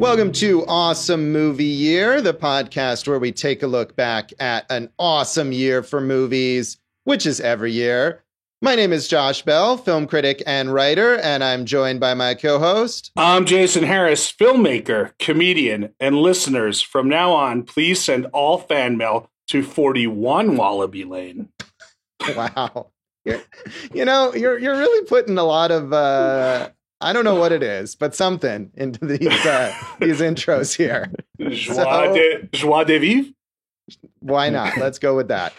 Welcome to Awesome Movie Year, the podcast where we take a look back at an awesome year for movies, which is every year. My name is Josh Bell, film critic and writer, and I'm joined by my co-host. I'm Jason Harris, filmmaker, comedian, and listeners. From now on, please send all fan mail to 41 Wallaby Lane. Wow. You're really putting a lot of... I don't know what it is, but something into these intros here. Joie de vivre? Why not? Let's go with that.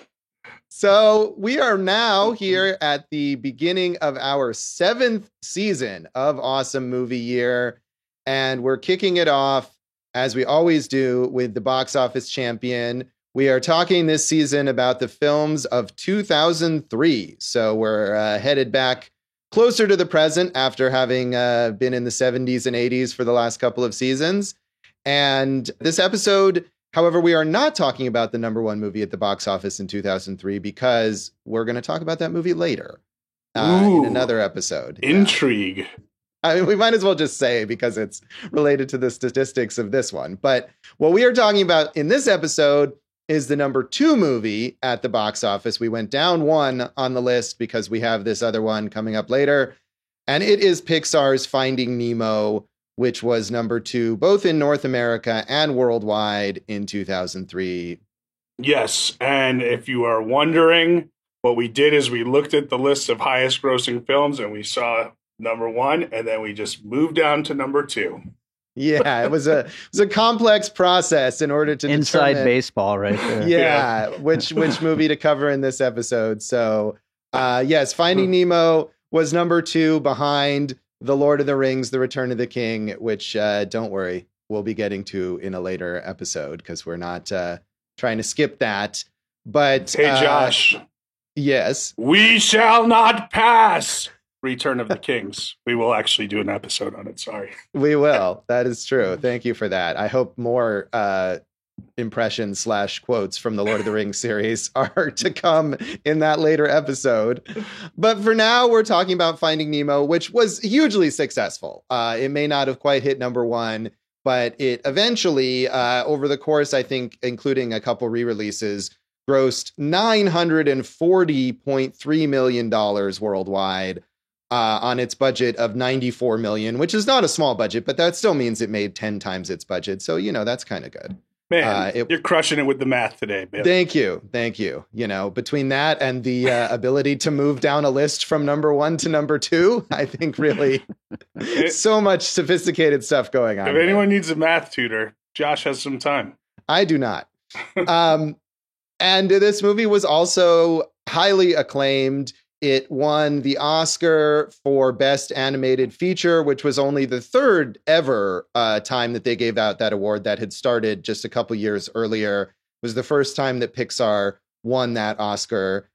So we are now here at the beginning of our 7th season of Awesome Movie Year, and we're kicking it off, as we always do, with the box office champion. We are talking this season about the films of 2003, so we're headed back closer to the present after having been in the 70s and 80s for the last couple of seasons. And this episode, however, we are not talking about the number one movie at the box office in 2003 because we're going to talk about that movie later in another episode. Intrigue. Yeah. I mean, we might as well just say because it's related to the statistics of this one. But what we are talking about in this episode is the number 2 movie at the box office. We went down one on the list because we have this other one coming up later. And it is Pixar's Finding Nemo, which was number 2, both in North America and worldwide in 2003. Yes. And if you are wondering, what we did is we looked at the list of highest grossing films and we saw number 1, and then we just moved down to number 2. Yeah, it was a complex process in order to inside determine, baseball right there. Yeah, which movie to cover in this episode. So, yes, Finding Nemo was number 2 behind The Lord of the Rings, The Return of the King, which, don't worry, we'll be getting to in a later episode because we're not trying to skip that. But hey, Josh. Yes. We shall not pass. Return of the Kings. We will actually do an episode on it. Sorry. We will. That is true. Thank you for that. I hope more impressions / quotes from the Lord of the Rings series are to come in that later episode. But for now, we're talking about Finding Nemo, which was hugely successful. It may not have quite hit number 1, but it eventually, over the course, I think, including a couple re-releases, grossed $940.3 million worldwide. On its budget of $94 million, which is not a small budget, but that still means it made 10 times its budget. So, that's kind of good. Man, you're crushing it with the math today, man. Thank you. Between that and the ability to move down a list from number 1 to number 2, I think really so much sophisticated stuff going on. If anyone needs a math tutor, Josh has some time. I do not. And this movie was also highly acclaimed. It won the Oscar for Best Animated Feature, which was only the 3rd ever time that they gave out that award. That had started just a couple years earlier. It was the first time that Pixar won that Oscar,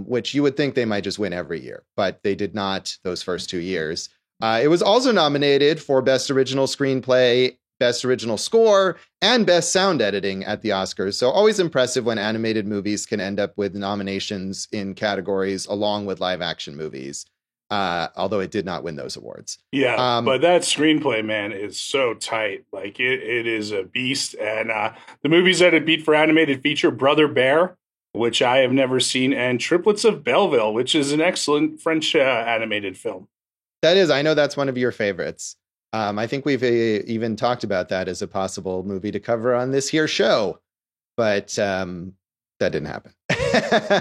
which you would think they might just win every year, but they did not those first 2 years. It was also nominated for Best Original Screenplay, Best Original Score, and Best Sound Editing at the Oscars. So always impressive when animated movies can end up with nominations in categories along with live action movies, although it did not win those awards. Yeah, but that screenplay, man, is so tight. Like, it is a beast. And the movies that it beat for animated feature, Brother Bear, which I have never seen, and Triplets of Belleville, which is an excellent French animated film. That is, I know that's one of your favorites. I think we've even talked about that as a possible movie to cover on this here show, but that didn't happen.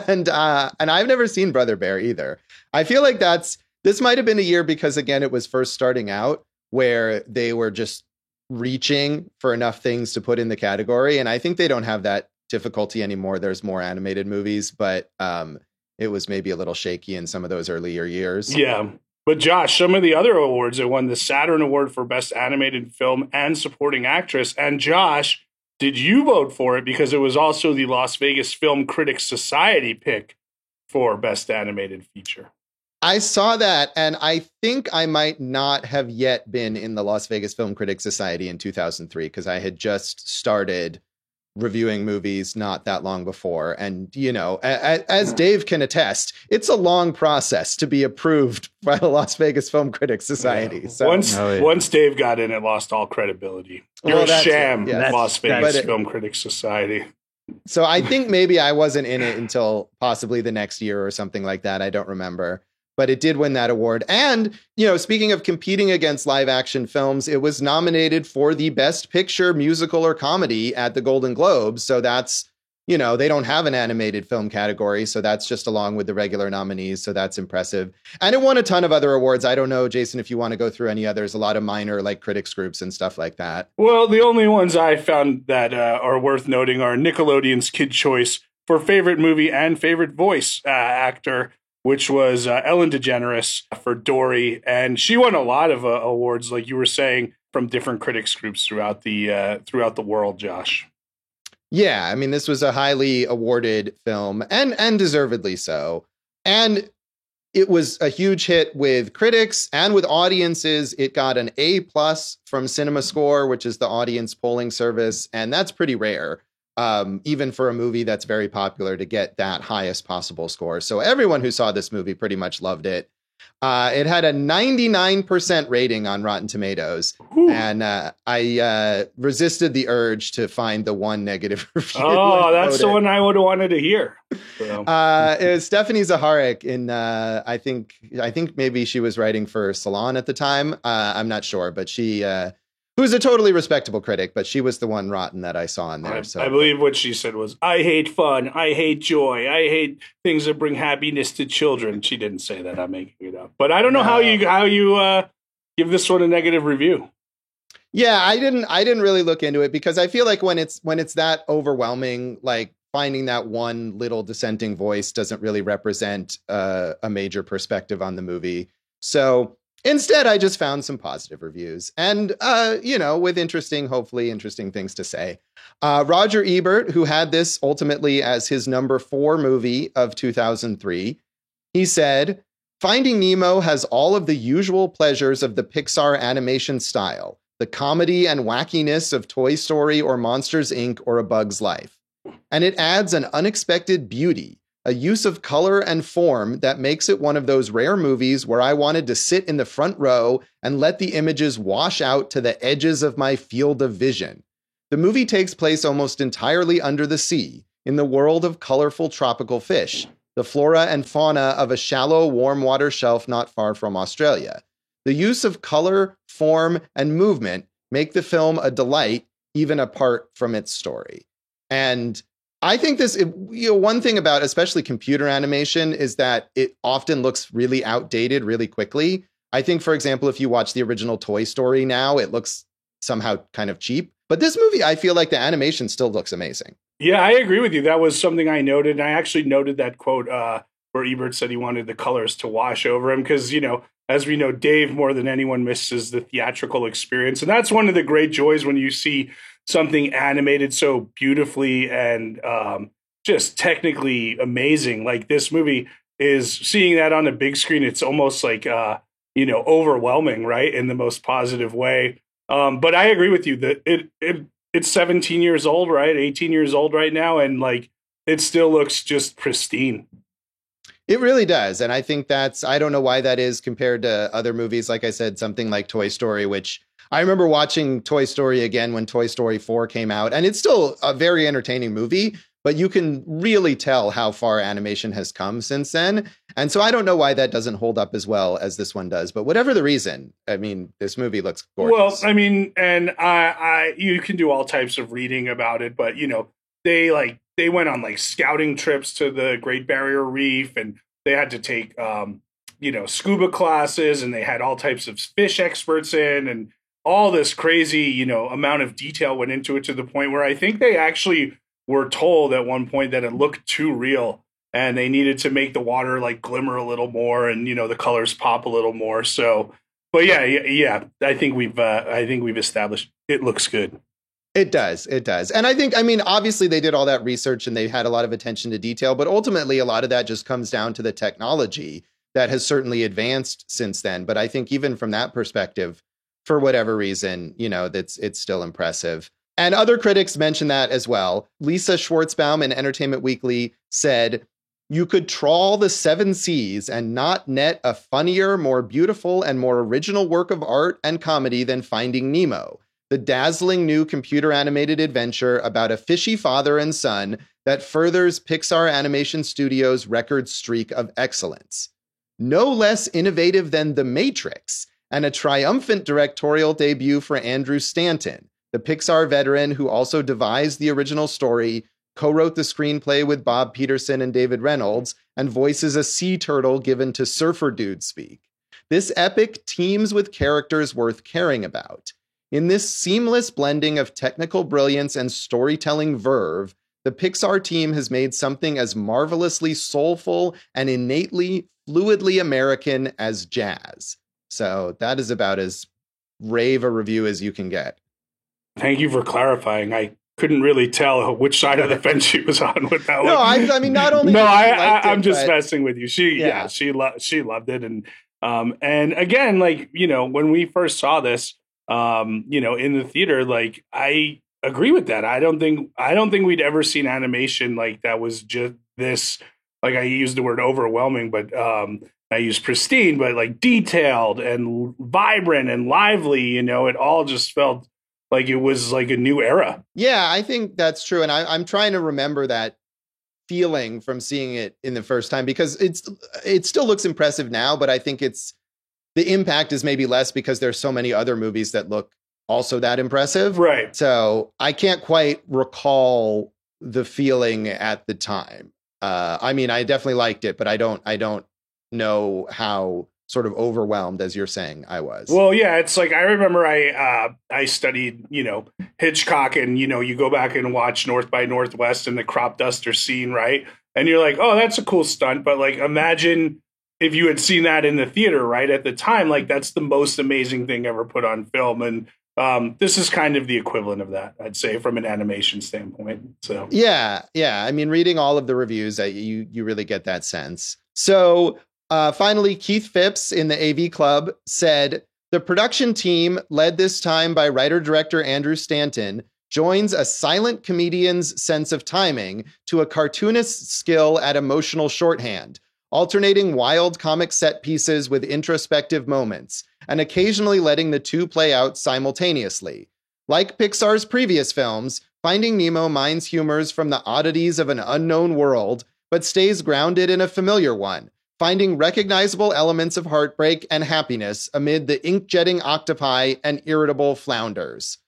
and I've never seen Brother Bear either. I feel like this might have been a year because, again, it was first starting out where they were just reaching for enough things to put in the category. And I think they don't have that difficulty anymore. There's more animated movies, but it was maybe a little shaky in some of those earlier years. Yeah. But Josh, some of the other awards, it won the Saturn Award for Best Animated Film and Supporting Actress. And Josh, did you vote for it? Because it was also the Las Vegas Film Critics Society pick for Best Animated Feature. I saw that, and I think I might not have yet been in the Las Vegas Film Critics Society in 2003 because I had just started reviewing movies not that long before. And, you know, as Dave can attest, it's a long process to be approved by the Las Vegas Film Critics Society. Yeah. So once Dave got in, it lost all credibility. You're a sham, Las Vegas Film Critics Society. So I think maybe I wasn't in it until possibly the next year or something like that. I don't remember. But it did win that award. And, you know, speaking of competing against live action films, it was nominated for the Best Picture, Musical, or Comedy at the Golden Globes. So that's, you know, they don't have an animated film category. So that's just along with the regular nominees. So that's impressive. And it won a ton of other awards. I don't know, Jason, if you want to go through any others, a lot of minor like critics groups and stuff like that. Well, the only ones I found that are worth noting are Nickelodeon's Kid Choice for favorite movie and favorite voice actor, which was Ellen DeGeneres for Dory. And she won a lot of awards, like you were saying, from different critics groups throughout the world, Josh. Yeah, I mean, this was a highly awarded film and deservedly so. And it was a huge hit with critics and with audiences. It got an A+ from CinemaScore, which is the audience polling service. And that's pretty rare. Even for a movie that's very popular, to get that highest possible score. So everyone who saw this movie pretty much loved it. It had a 99% rating on Rotten Tomatoes. Whew. And I resisted the urge to find the one negative review. Oh, that's the one I would have wanted to hear. So. It was Stephanie Zaharek in, I think maybe she was writing for Salon at the time. I'm not sure, but she... who's a totally respectable critic, but she was the one rotten that I saw in there. I believe what she said was, I hate fun, I hate joy, I hate things that bring happiness to children. She didn't say that, I'm making it up. But I don't know how you give this one a negative review. Yeah, I didn't really look into it, because I feel like when it's that overwhelming, like finding that one little dissenting voice doesn't really represent a major perspective on the movie. So instead, I just found some positive reviews and, you know, with hopefully interesting things to say. Roger Ebert, who had this ultimately as his number 4 movie of 2003, he said, Finding Nemo has all of the usual pleasures of the Pixar animation style, the comedy and wackiness of Toy Story or Monsters, Inc. or A Bug's Life. And it adds an unexpected beauty, a use of color and form that makes it one of those rare movies where I wanted to sit in the front row and let the images wash out to the edges of my field of vision. The movie takes place almost entirely under the sea, in the world of colorful tropical fish, the flora and fauna of a shallow, warm water shelf not far from Australia. The use of color, form, and movement make the film a delight, even apart from its story. And I think one thing about especially computer animation is that it often looks really outdated really quickly. I think, for example, if you watch the original Toy Story now, it looks somehow kind of cheap. But this movie, I feel like the animation still looks amazing. Yeah, I agree with you. That was something I noted. And I actually noted that quote where Ebert said he wanted the colors to wash over him because, you know, as we know, Dave more than anyone misses the theatrical experience. And that's one of the great joys when you see something animated so beautifully and just technically amazing. Like this movie is seeing that on the big screen. It's almost like, overwhelming, right? In the most positive way. But I agree with you that it's 17 years old, right? 18 years old right now. And like, it still looks just pristine. It really does. And I think I don't know why that is compared to other movies. Like I said, something like Toy Story, which I remember watching Toy Story again when Toy Story 4 came out. And it's still a very entertaining movie, but you can really tell how far animation has come since then. And so I don't know why that doesn't hold up as well as this one does. But whatever the reason, I mean, this movie looks gorgeous. Well, I mean, and you can do all types of reading about it, but, you know, they went on like scouting trips to the Great Barrier Reef, and they had to take, scuba classes, and they had all types of fish experts in, and all this crazy, amount of detail went into it to the point where I think they actually were told at one point that it looked too real and they needed to make the water like glimmer a little more and, the colors pop a little more. So, but yeah. I think we've established it looks good. It does. And obviously they did all that research and they had a lot of attention to detail, but ultimately a lot of that just comes down to the technology that has certainly advanced since then. But I think even from that perspective, for whatever reason, it's still impressive. And other critics mentioned that as well. Lisa Schwartzbaum in Entertainment Weekly said, "You could trawl the seven seas and not net a funnier, more beautiful, and more original work of art and comedy than Finding Nemo, the dazzling new computer-animated adventure about a fishy father and son that furthers Pixar Animation Studios' record streak of excellence. No less innovative than The Matrix, and a triumphant directorial debut for Andrew Stanton, the Pixar veteran who also devised the original story, co-wrote the screenplay with Bob Peterson and David Reynolds, and voices a sea turtle given to surfer dude speak. This epic teems with characters worth caring about. In this seamless blending of technical brilliance and storytelling verve, the Pixar team has made something as marvelously soulful and innately, fluidly American as jazz." So that is about as rave a review as you can get. Thank you for clarifying. I couldn't really tell which side of the fence she was on with that No, one. I mean, not only. No, I'm just messing with you. She loved it, and again, like, you know, when we first saw this, you know, in the theater, like, I agree with that. I don't think we'd ever seen animation like that was just this. Like, I used the word overwhelming, but I used pristine, but like detailed and vibrant and lively. You know, it all just felt like it was like a new era. Yeah, I think that's true. And I'm trying to remember that feeling from seeing it in the first time, because it still looks impressive now, but I think the impact is maybe less because there's so many other movies that look also that impressive. Right. So I can't quite recall the feeling at the time. I mean, I definitely liked it, but I don't know how sort of overwhelmed, as you're saying, I was. Well, yeah, it's like, I remember I studied, you know, Hitchcock, and, you know, you go back and watch North by Northwest and the crop duster scene, right? And you're like, oh, that's a cool stunt. But like, imagine if you had seen that in the theater, right? At the time, like, that's the most amazing thing ever put on film. And this is kind of the equivalent of that, I'd say, from an animation standpoint. So yeah. I mean, reading all of the reviews, you really get that sense. So finally, Keith Phipps in the AV Club said, "The production team, led this time by writer-director Andrew Stanton, joins a silent comedian's sense of timing to a cartoonist's skill at emotional shorthand, alternating wild comic set pieces with introspective moments, and occasionally letting the two play out simultaneously. Like Pixar's previous films, Finding Nemo mines humors from the oddities of an unknown world, but stays grounded in a familiar one, finding recognizable elements of heartbreak and happiness amid the ink-jetting octopi and irritable flounders."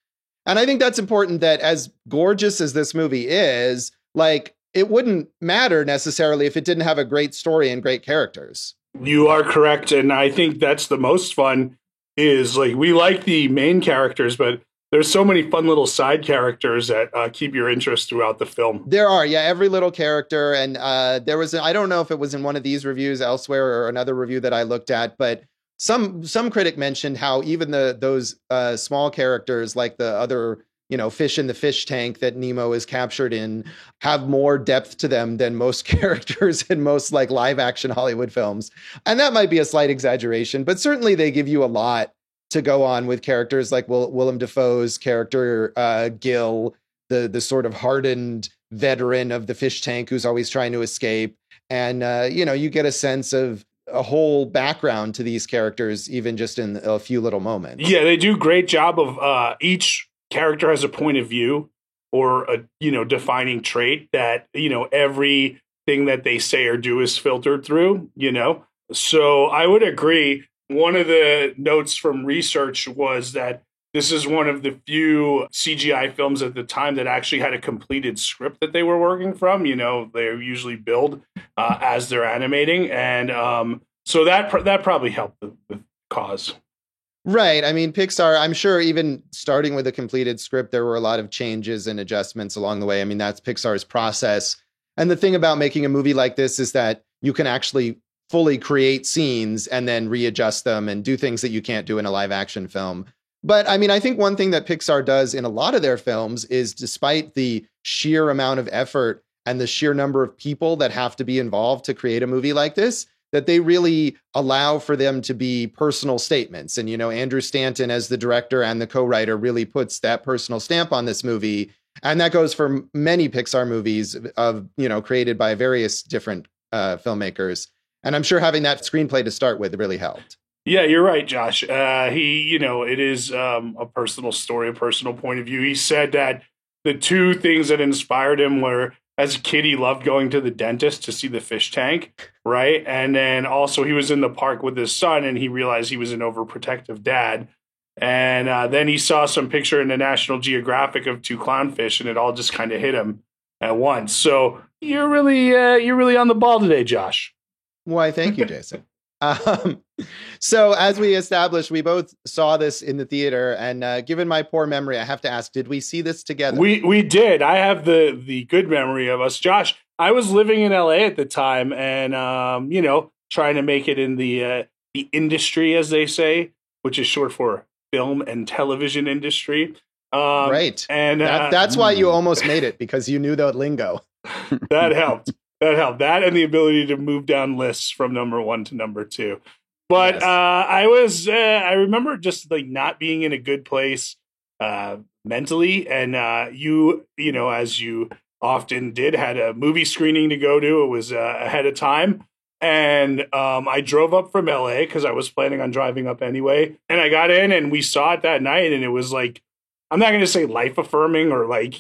And I think that's important, that as gorgeous as this movie is, like, it wouldn't matter necessarily if it didn't have a great story and great characters. You are correct. And I think that's the most fun, is like, we like the main characters, but there's so many fun little side characters that keep your interest throughout the film. There are, yeah, every little character. And there was, I don't know if it was in one of these reviews elsewhere or another review that I looked at, but some critic mentioned how even those small characters, like the other, you know, fish in the fish tank that Nemo is captured in, have more depth to them than most characters in most like live action Hollywood films. And that might be a slight exaggeration, but certainly they give you a lot to go on with characters like Willem Dafoe's character, Gil, the sort of hardened veteran of the fish tank who's always trying to escape. And, you know, you get a sense of a whole background to these characters, even just in a few little moments. Yeah, they do a great job of each character has a point of view or a, you know, defining trait that, you know, everything that they say or do is filtered through, you know. So I would agree. One of the notes from research was that this is one of the few CGI films at the time that actually had a completed script that they were working from. You know, they usually build as they're animating. And so that probably helped the cause. Right. I mean, Pixar, I'm sure even starting with a completed script, there were a lot of changes and adjustments along the way. I mean, that's Pixar's process. And the thing about making a movie like this is that you can actually fully create scenes and then readjust them and do things that you can't do in a live action film. But I mean, I think one thing that Pixar does in a lot of their films is, despite the sheer amount of effort and the sheer number of people that have to be involved to create a movie like this, that they really allow for them to be personal statements. And, Andrew Stanton as the director and the co-writer really puts that personal stamp on this movie. And that goes for many Pixar movies created by various different filmmakers. And I'm sure having that screenplay to start with really helped. Yeah, you're right, Josh. It is a personal story, a personal point of view. He said that the two things that inspired him were, as a kid, he loved going to the dentist to see the fish tank, right? And then also he was in the park with his son and he realized he was an overprotective dad. And then he saw some picture in the National Geographic of two clownfish and it all just kind of hit him at once. So you're really on the ball today, Josh. Why, thank you, Jason. So as we established, we both saw this in the theater, and given my poor memory, I have to ask, did we see this together? We did. I have the good memory of us. Josh, I was living in LA at the time and, trying to make it in the industry, as they say, which is short for film and television industry. Right. And that's why you almost made it, because you knew the lingo. That helped. That and the ability to move down lists from number 1 to number 2. But yes. I remember just like not being in a good place mentally. And you as you often did, had a movie screening to go to. It was ahead of time. And I drove up from LA because I was planning on driving up anyway. And I got in and we saw it that night. And it was like, I'm not going to say life affirming or like,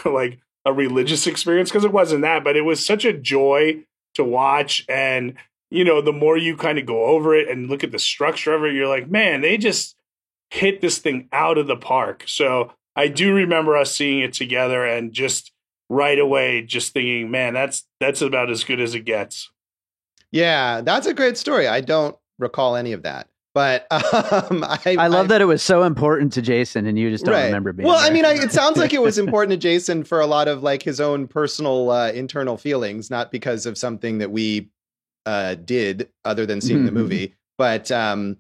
like a religious experience, because it wasn't that, but it was such a joy to watch. And, the more you kind of go over it and look at the structure of it, you're like, man, they just hit this thing out of the park. So I do remember us seeing it together and just right away, just thinking, man, that's about as good as it gets. Yeah, that's a great story. I don't recall any of that. But I love that it was so important to Jason and you just don't remember being there. I mean, it sounds like it was important to Jason for a lot of like his own personal internal feelings, not because of something that we did other than seeing the movie. But I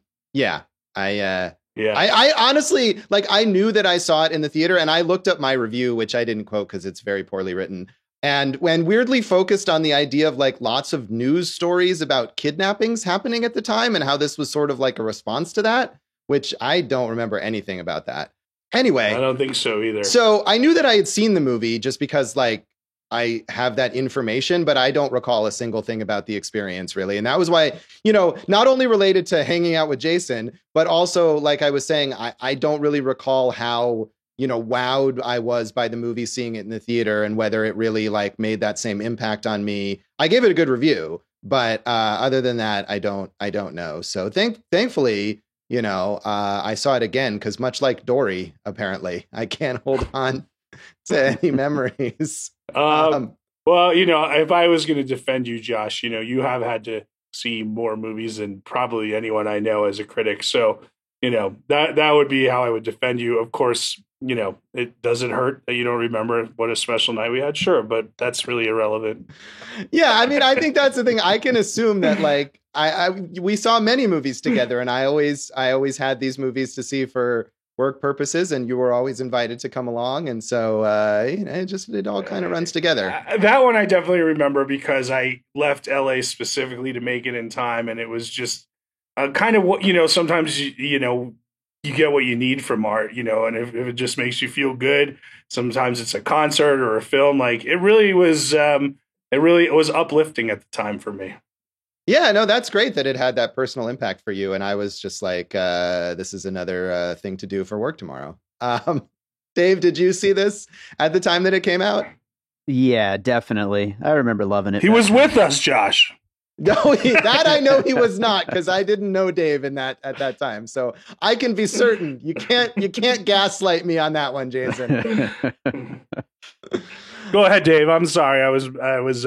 honestly, like, I knew that I saw it in the theater and I looked up my review, which I didn't quote because it's very poorly written. And when weirdly focused on the idea of like lots of news stories about kidnappings happening at the time and how this was sort of like a response to that, which I don't remember anything about that. Anyway, I don't think so either. So I knew that I had seen the movie just because like I have that information, but I don't recall a single thing about the experience really. And that was why, not only related to hanging out with Jason, but also like I was saying, I don't really recall how wowed I was by the movie, seeing it in the theater, and whether it really like made that same impact on me. I gave it a good review, but other than that, I don't know. So thankfully, I saw it again because much like Dory, apparently, I can't hold on to any memories. Well, if I was going to defend you, Josh, you have had to see more movies than probably anyone I know as a critic. So, that would be how I would defend you. Of course, it doesn't hurt that you don't remember what a special night we had. Sure. But that's really irrelevant. Yeah. I mean, I think that's the thing. I can assume that like we saw many movies together and I always had these movies to see for work purposes and you were always invited to come along. And so, it all kind of runs together. That one I definitely remember because I left LA specifically to make it in time. And it was just kind of what, sometimes, you get what you need from art, and if it just makes you feel good, sometimes it's a concert or a film. Like it really was uplifting at the time for me. Yeah, no, that's great that it had that personal impact for you. And I was just like, this is another thing to do for work tomorrow. Dave, did you see this at the time that it came out? Yeah, definitely. I remember loving it. He was with us, Josh. No, that I know he was not, because I didn't know Dave at that time. So I can be certain you can't gaslight me on that one, Jason. Go ahead, Dave. I'm sorry. I was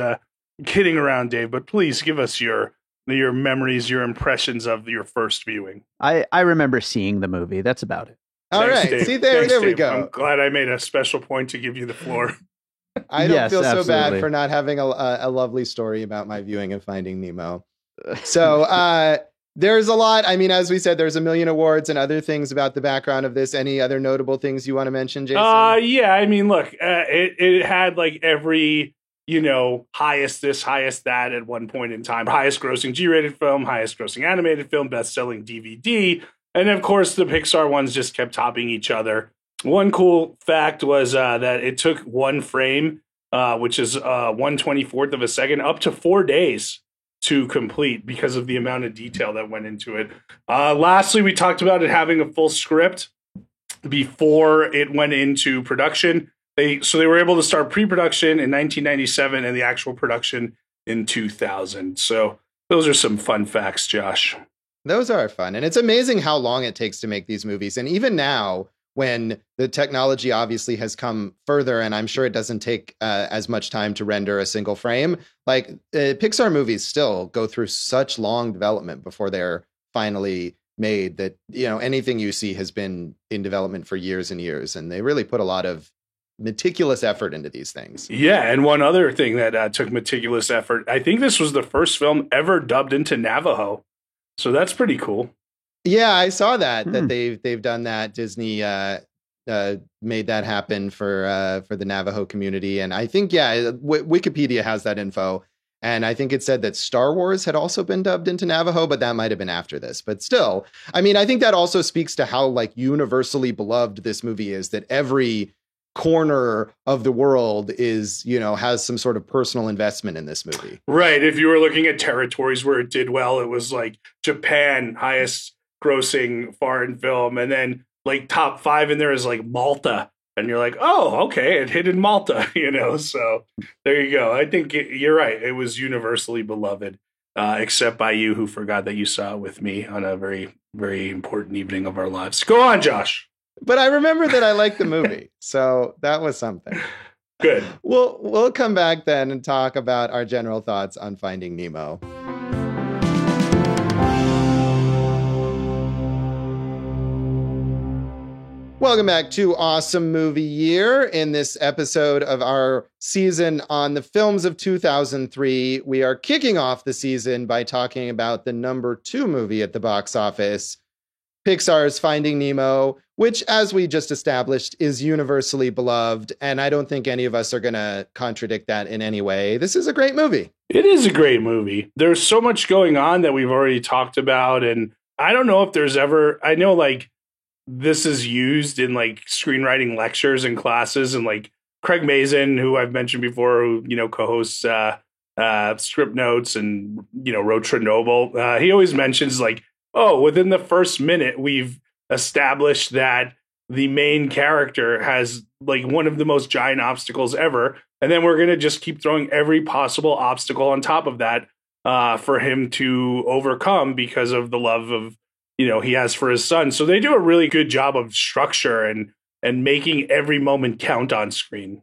kidding around, Dave, but please give us your memories, your impressions of your first viewing. I remember seeing the movie. That's about it. All right. Dave. See, there Dave. we go. I'm glad I made a special point to give you the floor. I don't feel so bad for not having a lovely story about my viewing of Finding Nemo. So there's a lot. I mean, as we said, there's a million awards and other things about the background of this. Any other notable things you want to mention, Jason? Yeah. I mean, look, it had like every highest this, highest that at one point in time. Highest grossing G-rated film, highest grossing animated film, best-selling DVD. And of course, the Pixar ones just kept topping each other. One cool fact was that it took one frame, which is 1/24 of a second, up to 4 days to complete because of the amount of detail that went into it. Lastly, we talked about it having a full script before it went into production. They were able to start pre-production in 1997 and the actual production in 2000. So those are some fun facts, Josh. Those are fun. And it's amazing how long it takes to make these movies. And even now, when the technology obviously has come further, and I'm sure it doesn't take as much time to render a single frame, like Pixar movies still go through such long development before they're finally made that, anything you see has been in development for years and years. And they really put a lot of meticulous effort into these things. Yeah, and one other thing that took meticulous effort, I think this was the first film ever dubbed into Navajo. So that's pretty cool. Yeah, I saw that they've done that. Disney made that happen for the Navajo community, and I think Wikipedia has that info, and I think it said that Star Wars had also been dubbed into Navajo, but that might have been after this. But still, I mean, I think that also speaks to how universally beloved this movie is. That every corner of the world is, has some sort of personal investment in this movie. Right. If you were looking at territories where it did well, it was like Japan, highest grossing foreign film. And then top 5 in there is Malta. And you're like, oh, okay, it hit in Malta, so there you go. I think you're right. It was universally beloved, except by you who forgot that you saw it with me on a very, very important evening of our lives. Go on, Josh. But I remember that I liked the movie, so that was something. Good. We'll come back then and talk about our general thoughts on Finding Nemo. Welcome back to Awesome Movie Year. In this episode of our season on the films of 2003, we are kicking off the season by talking about the number 2 movie at the box office, Pixar's Finding Nemo, which, as we just established, is universally beloved. And I don't think any of us are going to contradict that in any way. This is a great movie. It is a great movie. There's so much going on that we've already talked about. And I don't know if there's ever, I know this is used in screenwriting lectures and classes. And Craig Mazin, who I've mentioned before, who, co-hosts Script Notes and, wrote Chernobyl. He always mentions within the first minute, we've established that the main character has one of the most giant obstacles ever. And then we're going to just keep throwing every possible obstacle on top of that for him to overcome because of the love of, he has for his son. So they do a really good job of structure and making every moment count on screen.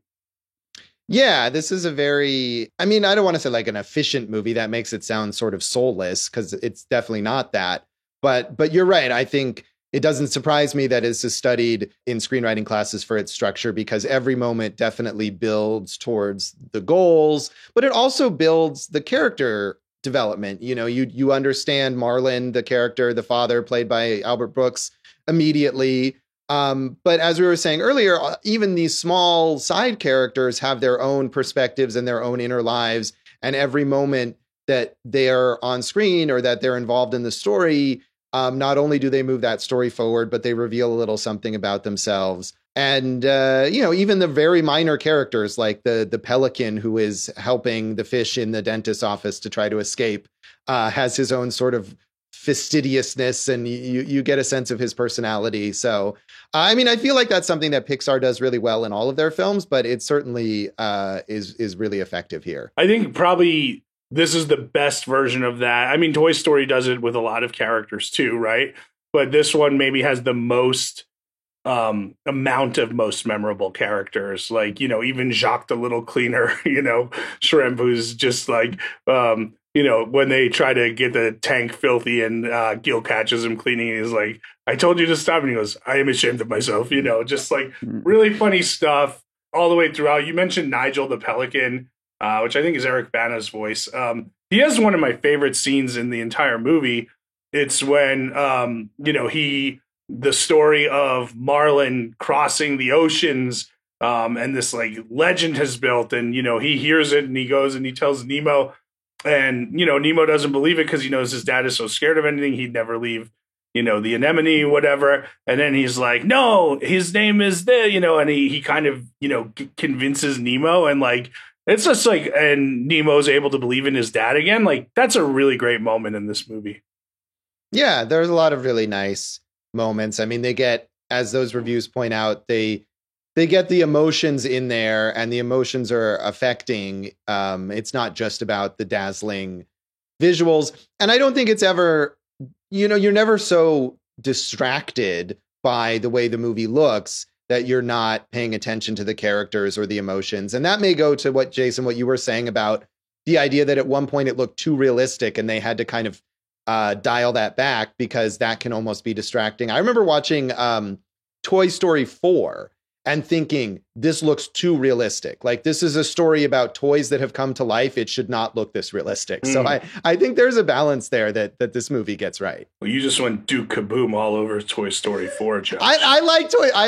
Yeah, this is a very, I don't want to say an efficient movie. That makes it sound sort of soulless because it's definitely not that. But you're right. I think it doesn't surprise me that this is studied in screenwriting classes for its structure, because every moment definitely builds towards the goals, but it also builds the character development. You understand Marlon, the character, the father played by Albert Brooks, immediately. But as we were saying earlier, even these small side characters have their own perspectives and their own inner lives. And every moment that they're on screen or that they're involved in the story, not only do they move that story forward, but they reveal a little something about themselves. And, even the very minor characters like the pelican who is helping the fish in the dentist's office to try to escape has his own sort of fastidiousness, and you get a sense of his personality. So, I feel like that's something that Pixar does really well in all of their films, but it certainly is really effective here. I think probably this is the best version of that. Toy Story does it with a lot of characters too, right? But this one maybe has the most amount of most memorable characters. Even Jacques the Little Cleaner, Shrimp, who's just when they try to get the tank filthy and Gil catches him cleaning, he's like, I told you to stop. And he goes, I am ashamed of myself, just really funny stuff all the way throughout. You mentioned Nigel the Pelican, which I think is Eric Bana's voice. He has one of my favorite scenes in the entire movie. It's when, the story of Marlin crossing the oceans and this like legend has built, and he hears it and he goes and he tells Nemo, and Nemo doesn't believe it because he knows his dad is so scared of anything he'd never leave the anemone, whatever. And then he's like, no, his name is and he kind of convinces Nemo, and like it's just like, and Nemo's able to believe in his dad again. Like that's a really great moment in this movie. Yeah, there's a lot of really nice moments. I mean, they get, as those reviews point out, they get the emotions in there, and the emotions are affecting. It's not just about the dazzling visuals. And I don't think it's ever, you're never so distracted by the way the movie looks that you're not paying attention to the characters or the emotions. And that may go to what, Jason, what you were saying about the idea that at one point it looked too realistic and they had to kind of dial that back because that can almost be distracting. I remember watching Toy Story 4 and thinking, this looks too realistic. Like, this is a story about toys that have come to life. It should not look this realistic. So I think there's a balance there that this movie gets right. Well, you just went Duke Kaboom all over Toy Story 4, Josh. I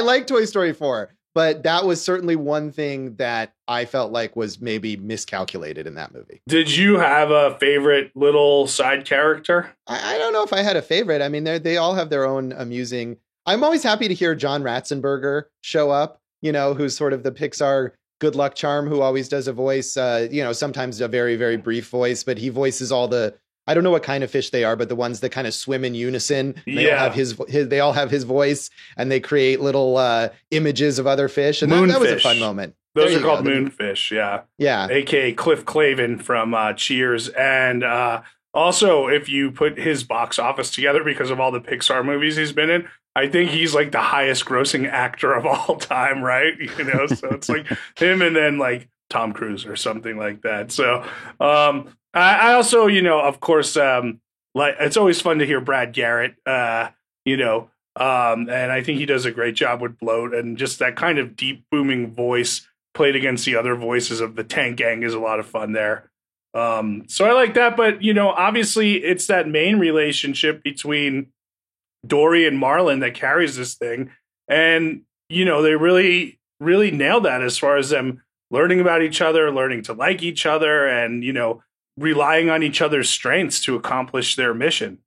like Toy Story 4, but that was certainly one thing that I felt like was maybe miscalculated in that movie. Did you have a favorite little side character? I don't know if I had a favorite. I mean, they all have their own amusing. I'm always happy to hear John Ratzenberger show up, who's sort of the Pixar good luck charm, who always does a voice, sometimes a very, very brief voice, but he voices all the, I don't know what kind of fish they are, but the ones that kind of swim in unison. They all have they all have his voice, and they create little images of other fish. And that was a fun moment. Those are called moonfish. Yeah. Yeah. AKA Cliff Clavin from Cheers. And also, if you put his box office together because of all the Pixar movies he's been in, I think he's like the highest grossing actor of all time, right? So it's like him and then like Tom Cruise or something like that. So I also, of course, like it's always fun to hear Brad Garrett, and I think he does a great job with Bloat, and just that kind of deep booming voice played against the other voices of the Tank Gang is a lot of fun there. So I like that, but obviously it's that main relationship between Dory and Marlin that carries this thing. And, they really, really nailed that as far as them learning about each other, learning to like each other, and, relying on each other's strengths to accomplish their mission.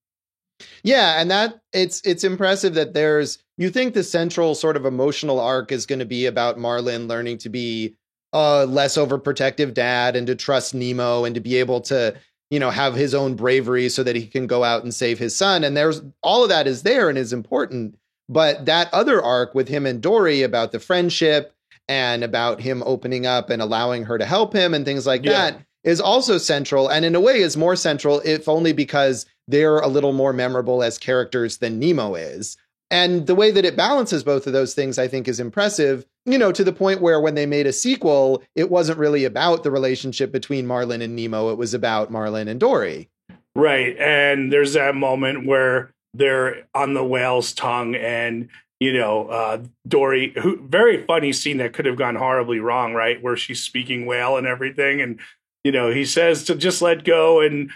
Yeah. And that it's impressive that you think the central sort of emotional arc is going to be about Marlin learning to be a less overprotective dad and to trust Nemo and to be able to, have his own bravery so that he can go out and save his son. And there's all of that is there and is important. But that other arc with him and Dory about the friendship and about him opening up and allowing her to help him and things like that is also central. And in a way is more central, if only because they're a little more memorable as characters than Nemo is. And the way that it balances both of those things, I think, is impressive, to the point where when they made a sequel, it wasn't really about the relationship between Marlin and Nemo. It was about Marlin and Dory. Right. And there's that moment where they're on the whale's tongue and, Dory, very funny scene that could have gone horribly wrong, right? Where she's speaking whale and everything. And, he says to just let go and,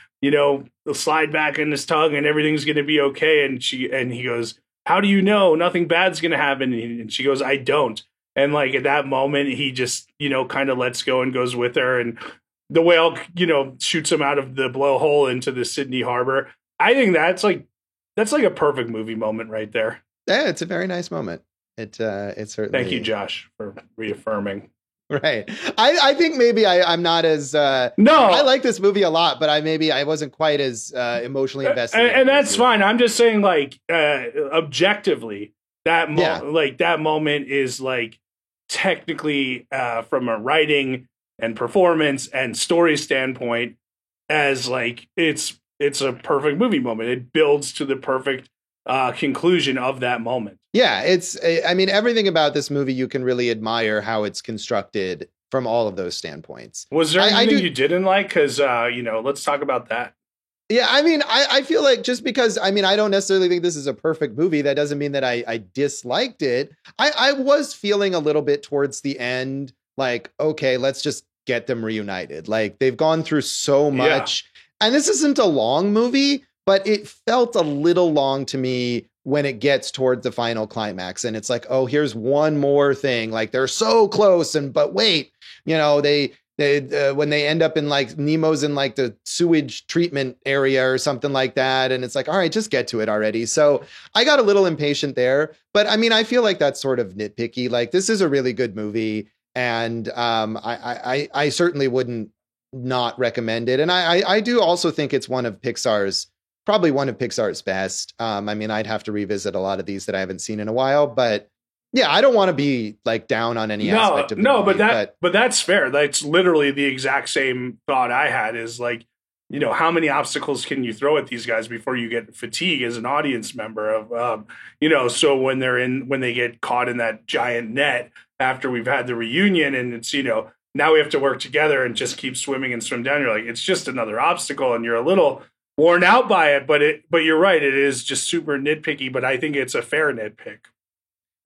slide back in his tongue and everything's going to be okay. And he goes, how do you know nothing bad's going to happen? And she goes, I don't. And like at that moment, he just, kind of lets go and goes with her. And the whale, shoots him out of the blowhole into the Sydney Harbor. I think that's like a perfect movie moment right there. Yeah, it's a very nice moment. It certainly. Thank you, Josh, for reaffirming. Right. I think maybe I'm not as no. I like this movie a lot, but I wasn't quite as emotionally invested. And that's fine. I'm just saying, like, objectively, that moment is like technically from a writing and performance and story standpoint, as like it's a perfect movie moment. It builds to the perfect conclusion of that moment. Yeah, everything about this movie, you can really admire how it's constructed from all of those standpoints. Was there anything you didn't like? Because, let's talk about that. Yeah, I feel like just because, I don't necessarily think this is a perfect movie, that doesn't mean that I disliked it. I was feeling a little bit towards the end, like, okay, let's just get them reunited. Like, they've gone through so much. Yeah. And this isn't a long movie, but it felt a little long to me when it gets toward the final climax. And it's like, oh, here's one more thing. Like they're so close. But wait, they when they end up in like Nemo's in like the sewage treatment area or something like that. And it's like, all right, just get to it already. So I got a little impatient there, but I mean, I feel like that's sort of nitpicky. Like this is a really good movie. And I certainly wouldn't not recommend it. And I do also think it's probably one of Pixar's best. I mean, I'd have to revisit a lot of these that I haven't seen in a while, but yeah, I don't want to be like down on any aspect of the movie, but that's fair. That's literally the exact same thought I had is like, how many obstacles can you throw at these guys before you get fatigue as an audience member of, so when they get caught in that giant net after we've had the reunion and it's, now we have to work together and just keep swimming and swim down. You're like, it's just another obstacle and you're a little worn out by it, but you're right. It is just super nitpicky, but I think it's a fair nitpick.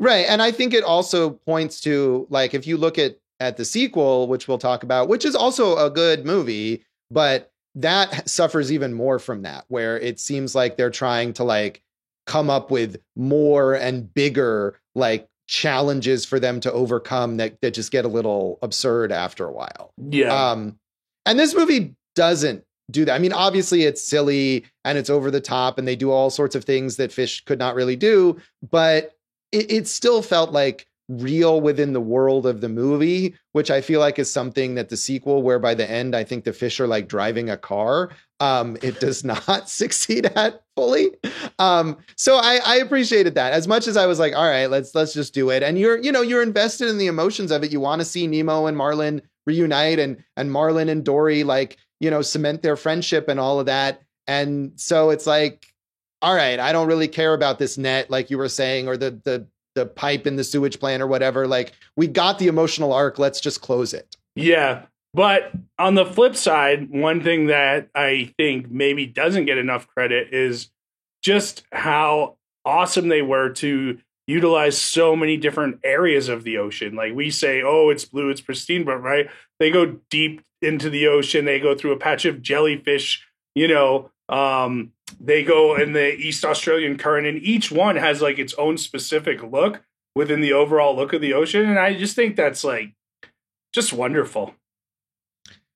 Right. And I think it also points to, like, if you look at the sequel, which we'll talk about, which is also a good movie, but that suffers even more from that, where it seems like they're trying to like come up with more and bigger like challenges for them to overcome that just get a little absurd after a while. Yeah. And this movie doesn't do that. I mean, obviously it's silly and it's over the top and they do all sorts of things that Fish could not really do, but it still felt like real within the world of the movie, which I feel like is something that the sequel, where by the end, I think the fish are like driving a car, it does not succeed at fully. So I appreciated that as much as I was like, all right, let's just do it. And you're invested in the emotions of it. You want to see Nemo and Marlin reunite and Marlin and Dory, like, cement their friendship and all of that. And so it's like, all right, I don't really care about this net, like you were saying, or the pipe in the sewage plant or whatever. Like, we got the emotional arc. Let's just close it. Yeah. But on the flip side, one thing that I think maybe doesn't get enough credit is just how awesome they were to utilize so many different areas of the ocean. Like we say, oh, it's blue, it's pristine, but right, they go deep into the ocean. They go through a patch of jellyfish, they go in the East Australian current, and each one has like its own specific look within the overall look of the ocean. And I just think that's like just wonderful.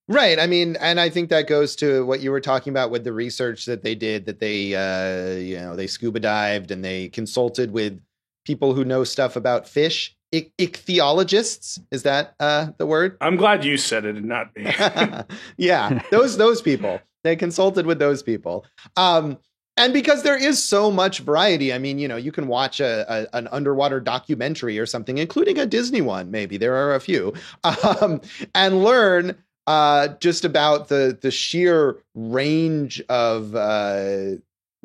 Right. I mean, and I think that goes to what you were talking about with the research that they did, that they, they scuba dived and they consulted with people who know stuff about fish. Ichthyologists, is that the word? I'm glad you said it and not me. Yeah, those people. They consulted with those people. And because there is so much variety, I mean, you can watch an underwater documentary or something, including a Disney one, maybe there are a few, and learn just about the sheer range of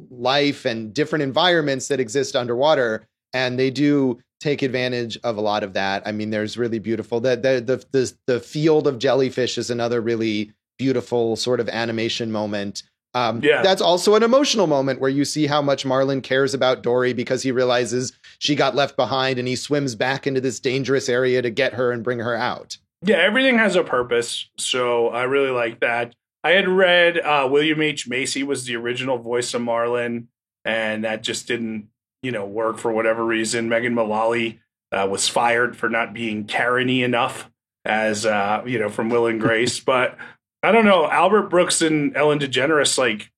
life and different environments that exist underwater. And they do take advantage of a lot of that. I mean, there's really beautiful the field of jellyfish is another really beautiful sort of animation moment. That's also an emotional moment where you see how much Marlin cares about Dory because he realizes she got left behind and he swims back into this dangerous area to get her and bring her out. Yeah, everything has a purpose. So I really like that. I had read William H. Macy was the original voice of Marlin, and that just didn't work for whatever reason. Megan Mullally was fired for not being Karen-y enough as, from Will and Grace. But I don't know, Albert Brooks and Ellen DeGeneres, like,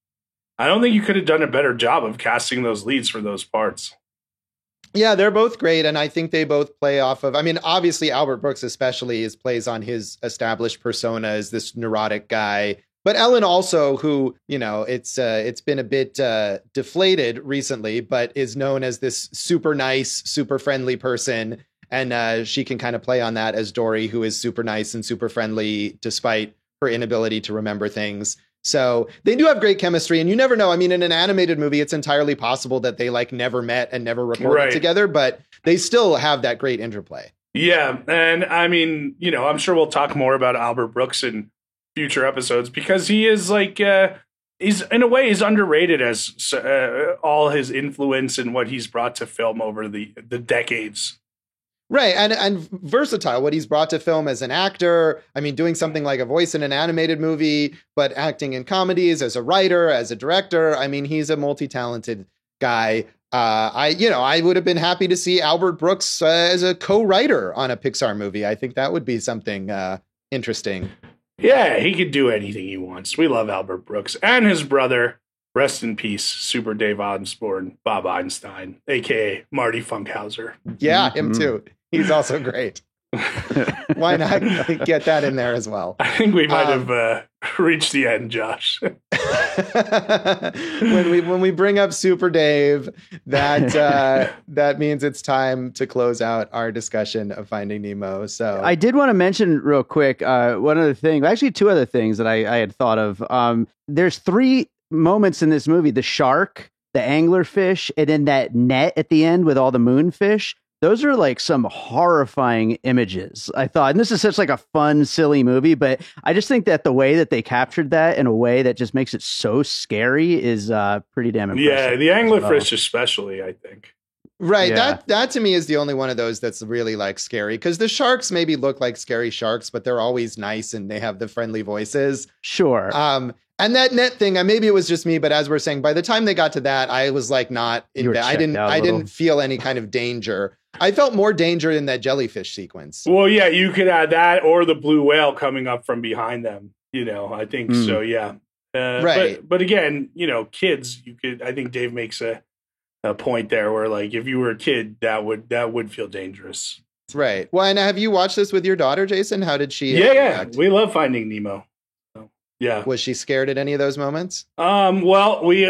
I don't think you could have done a better job of casting those leads for those parts. Yeah, they're both great. And I think they both play off of, I mean, obviously Albert Brooks especially plays on his established persona as this neurotic guy. But Ellen also, who, it's been a bit deflated recently, but is known as this super nice, super friendly person. And she can kind of play on that as Dory, who is super nice and super friendly, despite her inability to remember things. So they do have great chemistry. And you never know. I mean, in an animated movie, it's entirely possible that they like never met and never recorded together, but they still have that great interplay. Yeah. And I mean, I'm sure we'll talk more about Albert Brooks in future episodes, because he is like he's in a way is underrated as all his influence and what he's brought to film over the decades. Right. And versatile, what he's brought to film as an actor. I mean, doing something like a voice in an animated movie, but acting in comedies, as a writer, as a director. I mean, he's a multi-talented guy. I would have been happy to see Albert Brooks as a co-writer on a Pixar movie. I think that would be something interesting. Yeah, he could do anything he wants. We love Albert Brooks and his brother. Rest in peace, Super Dave Osborne, Bob Einstein, a.k.a. Marty Funkhauser. Yeah, him too. He's also great. Why not get that in there as well? I think we might have reached the end, Josh. when we bring up Super Dave, that means it's time to close out our discussion of Finding Nemo. So I did want to mention real quick one other thing, actually two other things that I had thought of. There's 3 moments in this movie: the shark, the anglerfish, and then that net at the end with all the moonfish. Those are like some horrifying images, I thought. And this is such like a fun, silly movie, but I just think that the way that they captured that in a way that just makes it so scary is pretty damn impressive. Yeah, the anglerfish especially, I think. Right. Yeah. That to me is the only one of those that's really like scary, because the sharks maybe look like scary sharks, but they're always nice and they have the friendly voices. Sure. And that net thing, maybe it was just me, but as we're saying, by the time they got to that, I was like not in bed. I didn't feel any kind of danger. I felt more danger in that jellyfish sequence. Well, yeah, you could add that or the blue whale coming up from behind them. I think so. Yeah. Right. But again, kids, I think Dave makes a point there where like, if you were a kid, that would feel dangerous. Right. Well, and have you watched this with your daughter, Jason? How did she? Yeah. We love Finding Nemo. Yeah. Was she scared at any of those moments? Well, we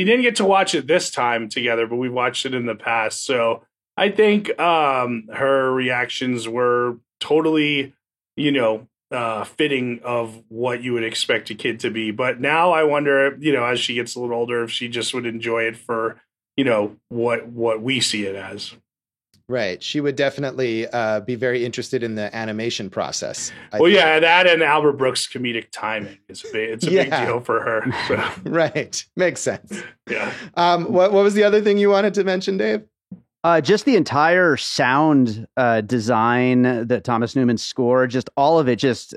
didn't get to watch it this time together, but we watched it in the past. So I think her reactions were totally, fitting of what you would expect a kid to be. But now I wonder, as she gets a little older, if she just would enjoy it for, what we see it as. Right. She would definitely be very interested in the animation process. Yeah, that and Albert Brooks' comedic timing. It's a big deal for her. So. Right. Makes sense. Yeah. What was the other thing you wanted to mention, Dave? Just the entire sound design that Thomas Newman scored, just all of it, just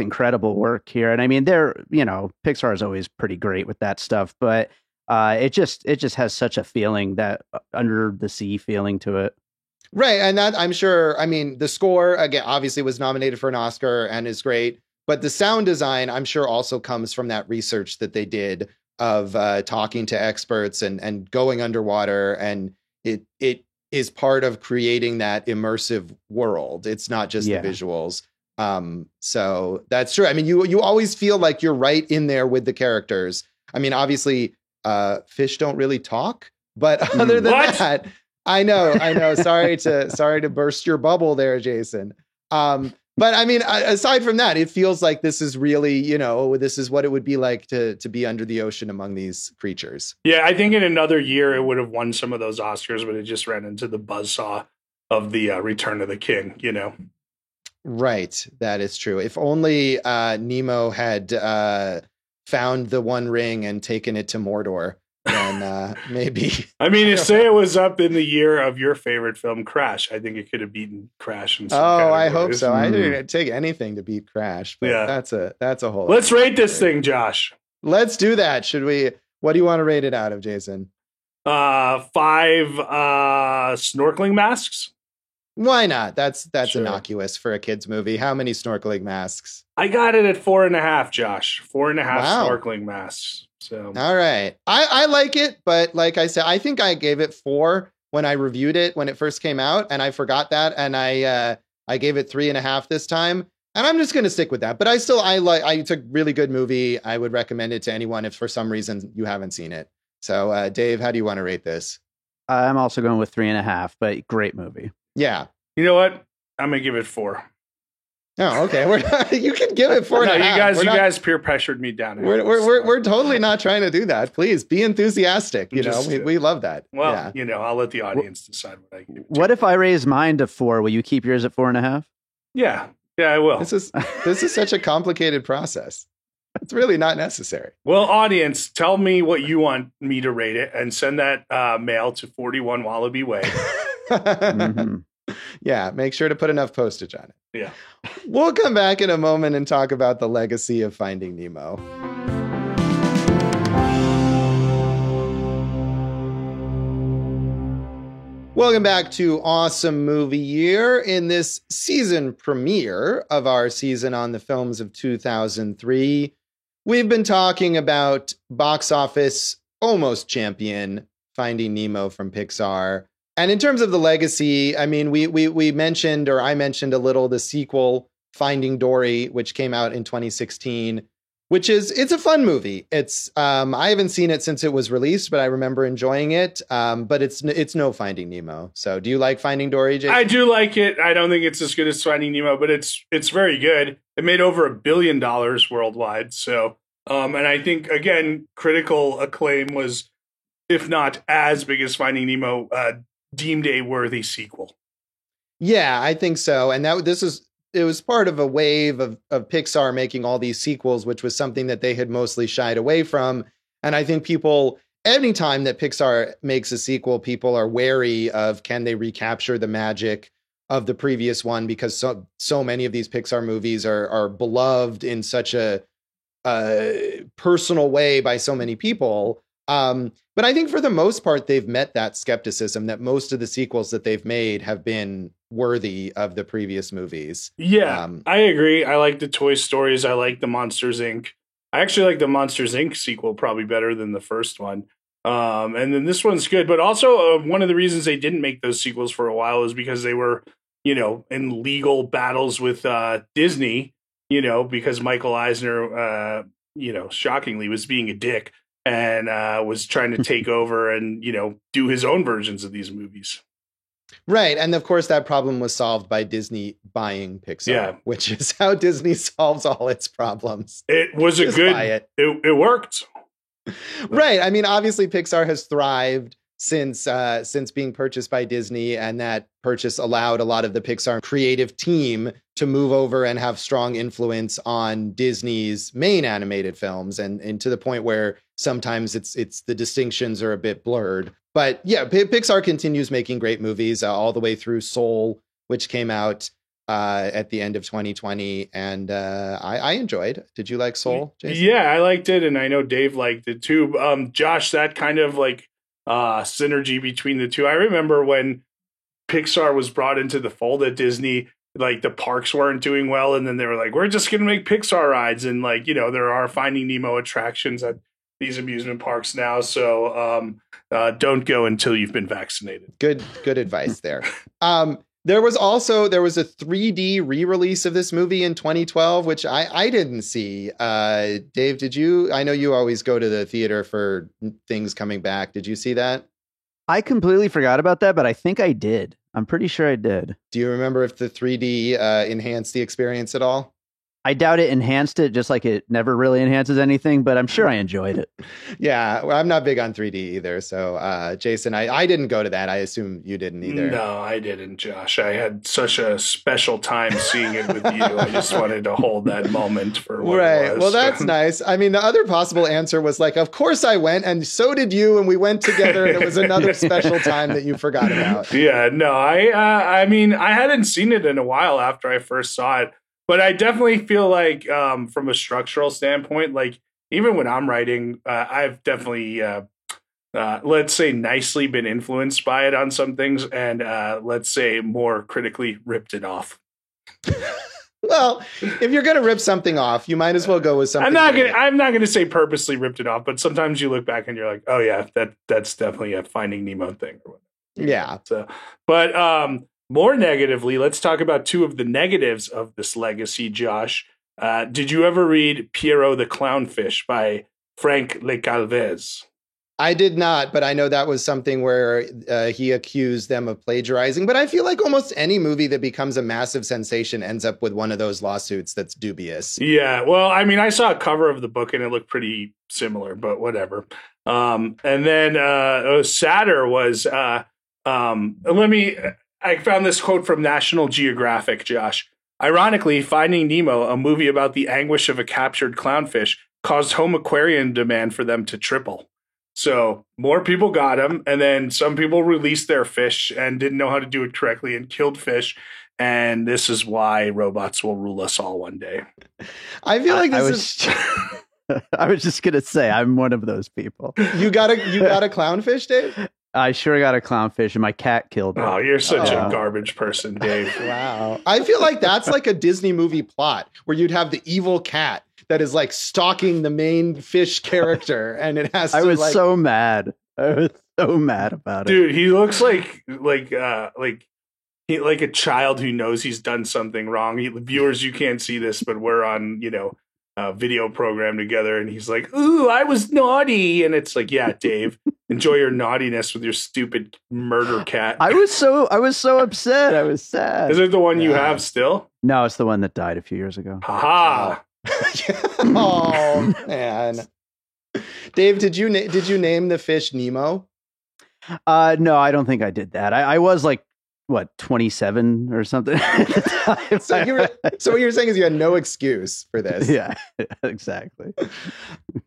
incredible work here. And I mean, Pixar is always pretty great with that stuff, but it just has such a feeling, that under the sea feeling to it. Right. And that, I'm sure, I mean, the score, again, obviously was nominated for an Oscar and is great, but the sound design, I'm sure, also comes from that research that they did of talking to experts and going underwater. And it is part of creating that immersive world. It's not just the visuals. So that's true. I mean, you always feel like you're right in there with the characters. I mean, obviously, fish don't really talk, but other than that, I know. Sorry to burst your bubble there, Jason. But I mean, aside from that, it feels like this is really, this is what it would be like to be under the ocean among these creatures. Yeah, I think in another year it would have won some of those Oscars, but it just ran into the buzzsaw of the Return of the King, Right. That is true. If only Nemo had found the One Ring and taken it to Mordor. Then maybe. I mean, say it was up in the year of your favorite film, Crash. I think it could have beaten Crash. In some categories. I hope so. I didn't take anything to beat Crash. But yeah, that's a whole. Let's rate this thing, Josh. Let's do that. Should we? What do you want to rate it out of, Jason? 5 snorkeling masks. Why not? That's sure. Innocuous for a kids movie. How many snorkeling masks? I got it at 4.5, Josh. 4.5 snorkeling masks. So all right. I like it, but like I said, I think I gave it 4 when I reviewed it when it first came out, and I forgot that, and I gave it 3.5 this time, and I'm just gonna stick with that. But it's a really good movie. I would recommend it to anyone if for some reason you haven't seen it. So Dave, how do you want to rate this? I'm also going with 3.5, but great movie. Yeah. You know what? I'm gonna give it 4. Oh, okay. You can give it 4.5. You guys peer pressured me down. We're totally not trying to do that. Please be enthusiastic. We love that. Well, I'll let the audience decide what I give. What if I raise mine to 4? Will you keep yours at 4.5? Yeah, I will. This is such a complicated process. It's really not necessary. Well, audience, tell me what you want me to rate it, and send that mail to 41 Wallaby Way. Mm-hmm. Yeah, make sure to put enough postage on it. Yeah. We'll come back in a moment and talk about the legacy of Finding Nemo. Welcome back to Awesome Movie Year. In this season premiere of our season on the films of 2003, we've been talking about box office almost champion Finding Nemo from Pixar. And in terms of the legacy, I mean, we mentioned, or I mentioned a little, the sequel, Finding Dory, which came out in 2016, which it's a fun movie. It's I haven't seen it since it was released, but I remember enjoying it. But it's no Finding Nemo. So do you like Finding Dory, Jason? I do like it. I don't think it's as good as Finding Nemo, but it's very good. It made over $1 billion worldwide. So and I think, again, critical acclaim was, if not as big as Finding Nemo, deemed a worthy sequel. Yeah, I think so. And it was part of a wave of Pixar making all these sequels, which was something that they had mostly shied away from. And I think people, anytime that Pixar makes a sequel, people are wary of, can they recapture the magic of the previous one? Because so many of these Pixar movies are beloved in such a personal way by so many people. But I think for the most part, they've met that skepticism that most of the sequels that they've made have been worthy of the previous movies. Yeah, I agree. I like the Toy Stories. I like the Monsters, Inc. I actually like the Monsters, Inc. sequel probably better than the first one. And then this one's good. But also one of the reasons they didn't make those sequels for a while is because they were, in legal battles with Disney, because Michael Eisner, shockingly was being a dick and was trying to take over and, do his own versions of these movies. Right. And of course, that problem was solved by Disney buying Pixar, which is how Disney solves all its problems. It was it worked. Right. I mean, obviously, Pixar has thrived since being purchased by Disney, and that purchase allowed a lot of the Pixar creative team to move over and have strong influence on Disney's main animated films, and to the point where sometimes it's the distinctions are a bit blurred. But yeah, Pixar continues making great movies all the way through Soul, which came out at the end of 2020, and I enjoyed. Did you like Soul, Jason? Yeah, I liked it, and I know Dave liked it too. Josh, that kind of like synergy between the two. I remember when Pixar was brought into the fold at Disney, like the parks weren't doing well, and then they were like, we're just gonna make Pixar rides, and like, there are Finding Nemo attractions at these amusement parks now, so don't go until you've been vaccinated. Good advice there. There was a 3D re-release of this movie in 2012, which I didn't see. Dave, did you? I know you always go to the theater for things coming back. Did you see that? I completely forgot about that, but I think I did. I'm pretty sure I did. Do you remember if the 3D enhanced the experience at all? I doubt it enhanced it, just like it never really enhances anything, but I'm sure I enjoyed it. Yeah, well, I'm not big on 3D either. So, Jason, I didn't go to that. I assume you didn't either. No, I didn't, Josh. I had such a special time seeing it with you. I just wanted to hold that moment for what it was. Well, that's nice. I mean, the other possible answer was like, of course I went, and so did you, and we went together, and it was another special time that you forgot about. Yeah, no, I mean, I hadn't seen it in a while after I first saw it. But I definitely feel like from a structural standpoint, like even when I'm writing, I've definitely, let's say, nicely been influenced by it on some things, and let's say more critically ripped it off. Well, if you're going to rip something off, you might as well go with something. I'm not gonna say purposely ripped it off, but sometimes you look back and you're like, oh yeah, that's definitely a Finding Nemo thing. Yeah. So, but more negatively, let's talk about two of the negatives of this legacy, Josh. Did you ever read Pierrot the Clownfish by Frank Le Calvez? I did not, but I know that was something where he accused them of plagiarizing. But I feel like almost any movie that becomes a massive sensation ends up with one of those lawsuits that's dubious. Yeah, well, I mean, I saw a cover of the book and it looked pretty similar, but whatever. And then sadder was, I found this quote from National Geographic, Josh. Ironically, Finding Nemo, a movie about the anguish of a captured clownfish, caused home aquarium demand for them to triple. So more people got them, and then some people released their fish and didn't know how to do it correctly and killed fish. And this is why robots will rule us all one day. I feel like this I was just gonna say I'm one of those people. You got a clownfish, Dave? I sure got a clownfish, and my cat killed it. Oh, you're such a garbage person, Dave. Wow. I feel like that's like a Disney movie plot where you'd have the evil cat that is like stalking the main fish character, and it has to. I was like... so mad. I was so mad about it. Dude, he looks like a child who knows he's done something wrong. Viewers, you can't see this, but we're on, a video program together, and he's like, "Ooh, I was naughty," and it's like, "Yeah, Dave, enjoy your naughtiness with your stupid murder cat." I was so upset. I was sad. Is it the one you have still? No, it's the one that died a few years ago. Haha. Oh man, Dave, did you name the fish Nemo? No, I don't think I did that. I was like, what, 27 or something at the time. So what you're saying is you had no excuse for this. Yeah, exactly.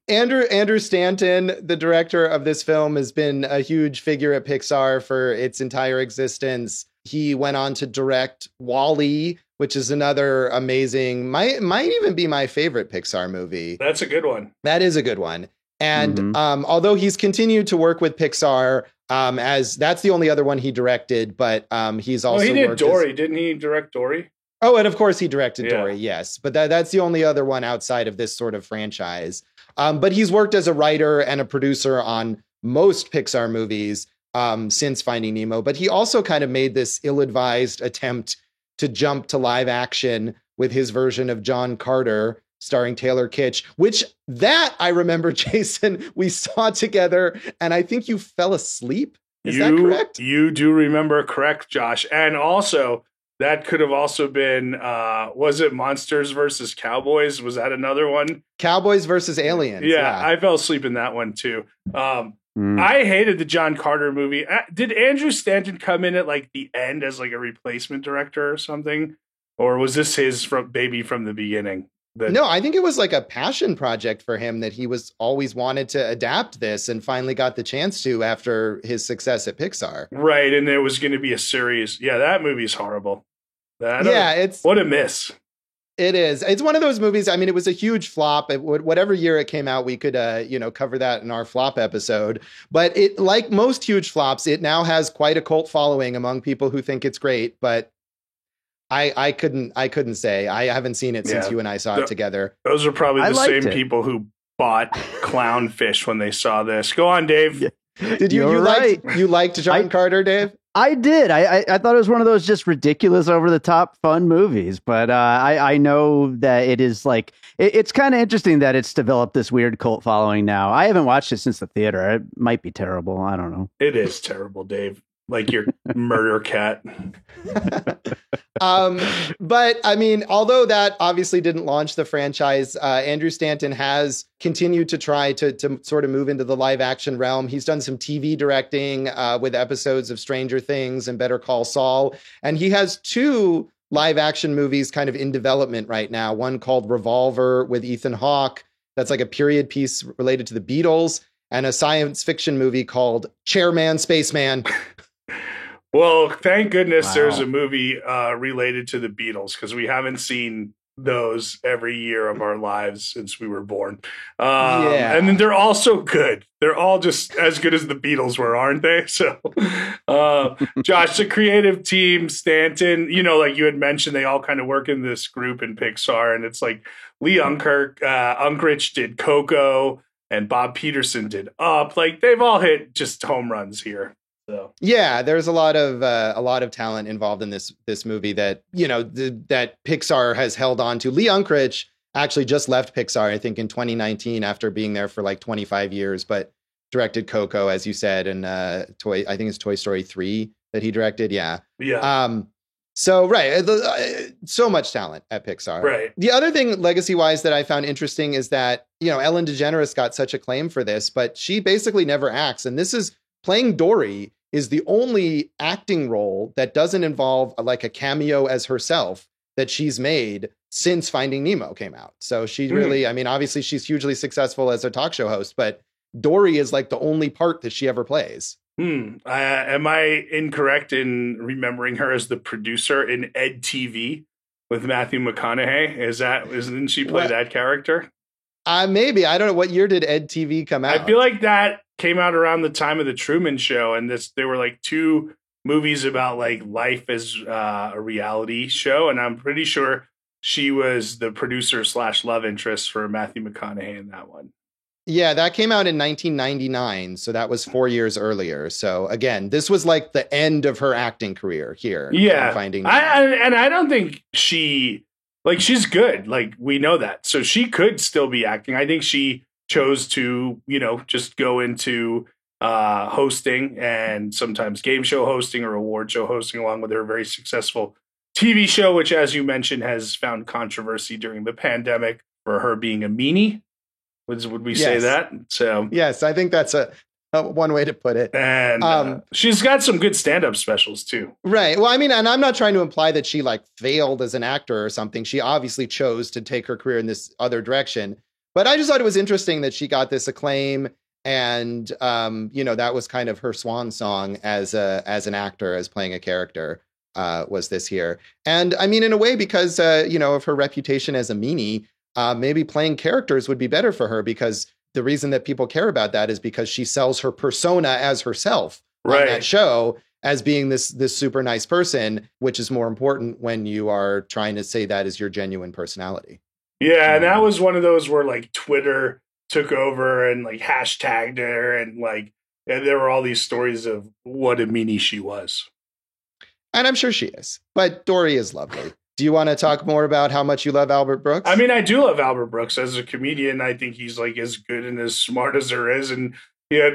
Andrew Stanton, the director of this film, has been a huge figure at Pixar for its entire existence. He went on to direct WALL-E, which is another amazing, might even be my favorite Pixar movie. That's a good one. That is a good one. And although he's continued to work with Pixar, as that's the only other one he directed, but he's also he did Dory. Didn't he direct Dory? Oh, and of course he directed Dory, yes. But that's the only other one outside of this sort of franchise. But he's worked as a writer and a producer on most Pixar movies since Finding Nemo. But he also kind of made this ill-advised attempt to jump to live action with his version of John Carter, starring Taylor Kitsch, which that I remember, Jason, we saw together, and I think you fell asleep. Is that correct? You do remember correct, Josh. And also, that could have also been, was it Monsters versus Cowboys? Was that another one? Cowboys versus Aliens. Yeah, I fell asleep in that one too. I hated the John Carter movie. Did Andrew Stanton come in at like the end as like a replacement director or something? Or was this his baby from the beginning? No, I think it was like a passion project for him that he was always wanted to adapt this and finally got the chance to after his success at Pixar. Right, and it was going to be a series. Yeah, that movie's horrible. It's what a miss. It is. It's one of those movies. I mean, it was a huge flop. Whatever year it came out, we could, cover that in our flop episode. But it, like most huge flops, it now has quite a cult following among people who think it's great. But I couldn't say. I haven't seen it since you and I saw it together. Those are probably the same people who bought clownfish when they saw this. Go on, Dave. Yeah. Did you liked John Carter, Dave? I did. I thought it was one of those just ridiculous, over the top, fun movies. But I know that it is like it's kind of interesting that it's developed this weird cult following now. I haven't watched it since the theater. It might be terrible. I don't know. It is terrible, Dave. Like your murder cat. But I mean, although that obviously didn't launch the franchise, Andrew Stanton has continued to try to sort of move into the live action realm. He's done some TV directing with episodes of Stranger Things and Better Call Saul. And he has 2 live action movies kind of in development right now. One called Revolver with Ethan Hawke. That's like a period piece related to the Beatles, and a science fiction movie called Chairman Spaceman. Well, thank goodness there's a movie related to the Beatles, because we haven't seen those every year of our lives since we were born. And then they're all so good. They're all just as good as the Beatles were, aren't they? So, Josh, the creative team, Stanton, like you had mentioned, they all kind of work in this group in Pixar. And it's like Lee Unkrich did Coco, and Bob Peterson did Up. Like, they've all hit just home runs here. So. Yeah, there's a lot of talent involved in this movie that that Pixar has held on to. Lee Unkrich actually just left Pixar, I think, in 2019 after being there for like 25 years, but directed Coco, as you said, and I think it's Toy Story 3 that he directed. Yeah. So right, so much talent at Pixar. Right. The other thing, legacy-wise, that I found interesting is that Ellen DeGeneres got such acclaim for this, but she basically never acts, and this is playing Dory is the only acting role that doesn't involve like a cameo as herself that she's made since Finding Nemo came out. So she really, I mean, obviously she's hugely successful as a talk show host, but Dory is like the only part that she ever plays. Am I incorrect in remembering her as the producer in Ed TV with Matthew McConaughey? Isn't she play that character? Maybe. I don't know. What year did Ed TV come out? I feel like that came out around the time of the Truman Show, and there were like two movies about like life as a reality show, and I'm pretty sure she was the producer / love interest for Matthew McConaughey in that one. Yeah, that came out in 1999, so that was 4 years earlier. So again, this was like the end of her acting career here. Yeah, I don't think she's good. Like, we know that, so she could still be acting. I think she chose to, just go into hosting and sometimes game show hosting or award show hosting, along with her very successful TV show, which, as you mentioned, has found controversy during the pandemic for her being a meanie. Would we say that? So yes, I think that's a one way to put it. And she's got some good stand-up specials too. Right. Well, I mean, and I'm not trying to imply that she like failed as an actor or something. She obviously chose to take her career in this other direction. But I just thought it was interesting that she got this acclaim, and that was kind of her swan song as an actor, as playing a character. Was this here? And I mean, in a way, because of her reputation as a meanie. Maybe playing characters would be better for her, because the reason that people care about that is because she sells her persona as herself on that show as being this super nice person, which is more important when you are trying to say that is your genuine personality. Yeah, and that was one of those where like Twitter took over and like hashtagged her, and there were all these stories of what a meanie she was. And I'm sure she is, but Dory is lovely. Do you want to talk more about how much you love Albert Brooks? I mean, I do love Albert Brooks as a comedian. I think he's like as good and as smart as there is. And he had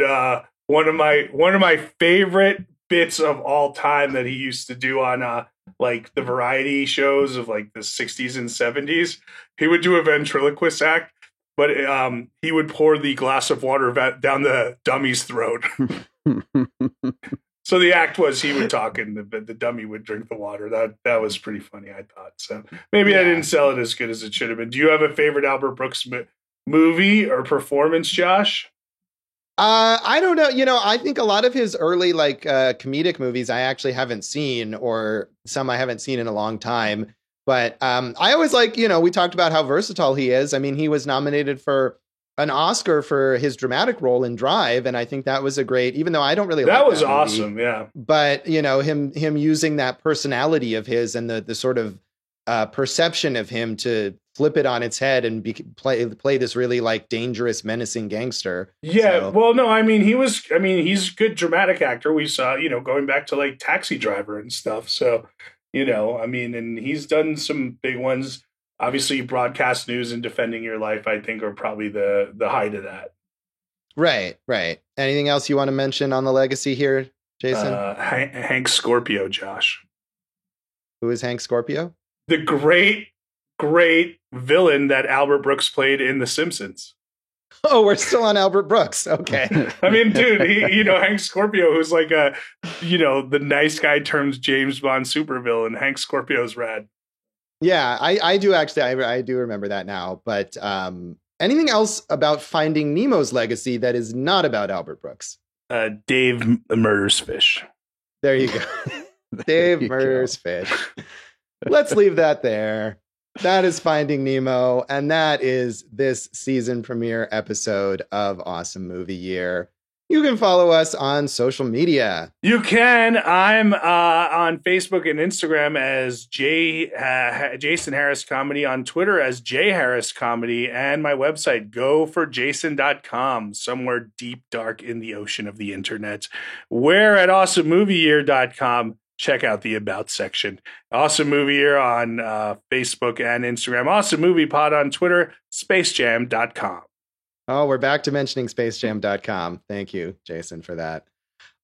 one of my favorite bits of all time that he used to do on like the variety shows of like the 60s and 70s. He would do a ventriloquist act, but he would pour the glass of water down the dummy's throat. So the act was he would talk and the dummy would drink the water. That was pretty funny, I thought. So maybe I didn't sell it as good as it should have been. Do you have a favorite Albert Brooks movie or performance, Josh? I don't know. I think a lot of his early comedic movies I actually haven't seen, or some I haven't seen in a long time. But I always we talked about how versatile he is. I mean, he was nominated for an Oscar for his dramatic role in Drive, and I think that was a great, even though I don't really like that was movie, awesome, yeah. But him using that personality of his and the sort of perception of him to flip it on its head and play this really like dangerous, menacing gangster. Yeah, so. Well, no, I mean he's a good dramatic actor. We saw going back to like Taxi Driver and stuff. So and he's done some big ones. Obviously, Broadcast News and Defending Your Life, I think, are probably the height of that. Right. Anything else you want to mention on the legacy here, Jason? Hank Scorpio, Josh. Who is Hank Scorpio? The great villain that Albert Brooks played in The Simpsons. Oh, we're still on Albert Brooks. Okay. I mean, dude, Hank Scorpio, who's like the nice guy terms James Bond supervillain. Hank Scorpio's rad. Yeah, I do actually. I do remember that now. But anything else about Finding Nemo's legacy that is not about Albert Brooks? Dave murders fish. There you go. Dave murders fish. Let's leave that there. That is Finding Nemo, and that is this season premiere episode of Awesome Movie Year. You can follow us on social media. You can. I'm on Facebook and Instagram as Jason Harris Comedy, on Twitter as J Harris Comedy, and my website, goforjason.com, somewhere deep, dark in the ocean of the internet. We're at awesomemovieyear.com. Check out the About section. Awesome Movie Year on Facebook and Instagram. Awesome Movie Pod on Twitter. Spacejam.com. Oh, we're back to mentioning spacejam.com. Thank you, Jason, for that.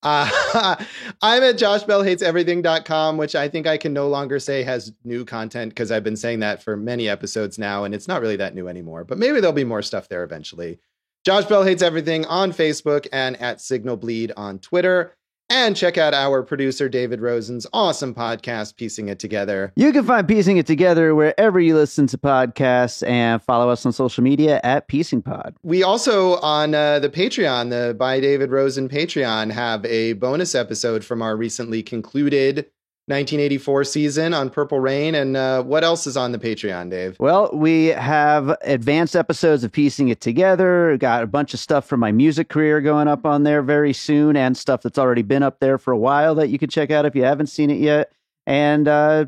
I'm at joshbellhateseverything.com, which I think I can no longer say has new content, because I've been saying that for many episodes now, and it's not really that new anymore. But maybe there'll be more stuff there eventually. Josh Bell Hates Everything on Facebook and at Signal Bleed on Twitter. And check out our producer, David Rosen's awesome podcast, Piecing It Together. You can find Piecing It Together wherever you listen to podcasts, and follow us on social media at Piecing Pod. We also, on the Patreon, the By David Rosen Patreon, have a bonus episode from our recently concluded 1984 season on Purple Rain. And what else is on the Patreon, Dave? Well, we have advanced episodes of Piecing It Together. Got a bunch of stuff from my music career going up on there very soon, and stuff that's already been up there for a while that you can check out if you haven't seen it yet. And I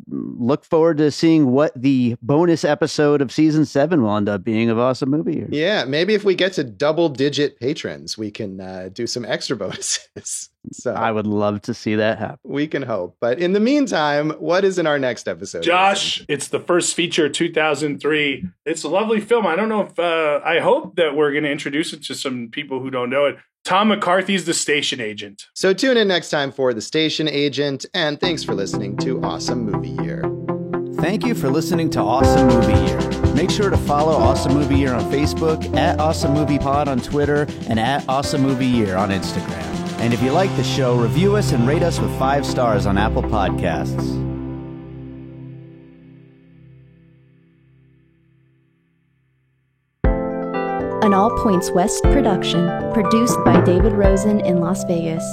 look forward to seeing what the bonus episode of season 7 will end up being of Awesome Movie Year. Yeah, maybe if we get to double-digit patrons, we can do some extra bonuses. So I would love to see that happen. We can hope. But in the meantime, what is in our next episode? Josh, it's the first feature, 2003. It's a lovely film. I don't know if I hope that we're going to introduce it to some people who don't know it. Tom McCarthy's The Station Agent. So tune in next time for The Station Agent, and thanks for listening to Awesome Movie Year. Thank you for listening to Awesome Movie Year. Make sure to follow Awesome Movie Year on Facebook, at Awesome Movie Pod on Twitter, and at Awesome Movie Year on Instagram. And if you like the show, review us and rate us with 5 stars on Apple Podcasts. An All Points West production, produced by David Rosen in Las Vegas.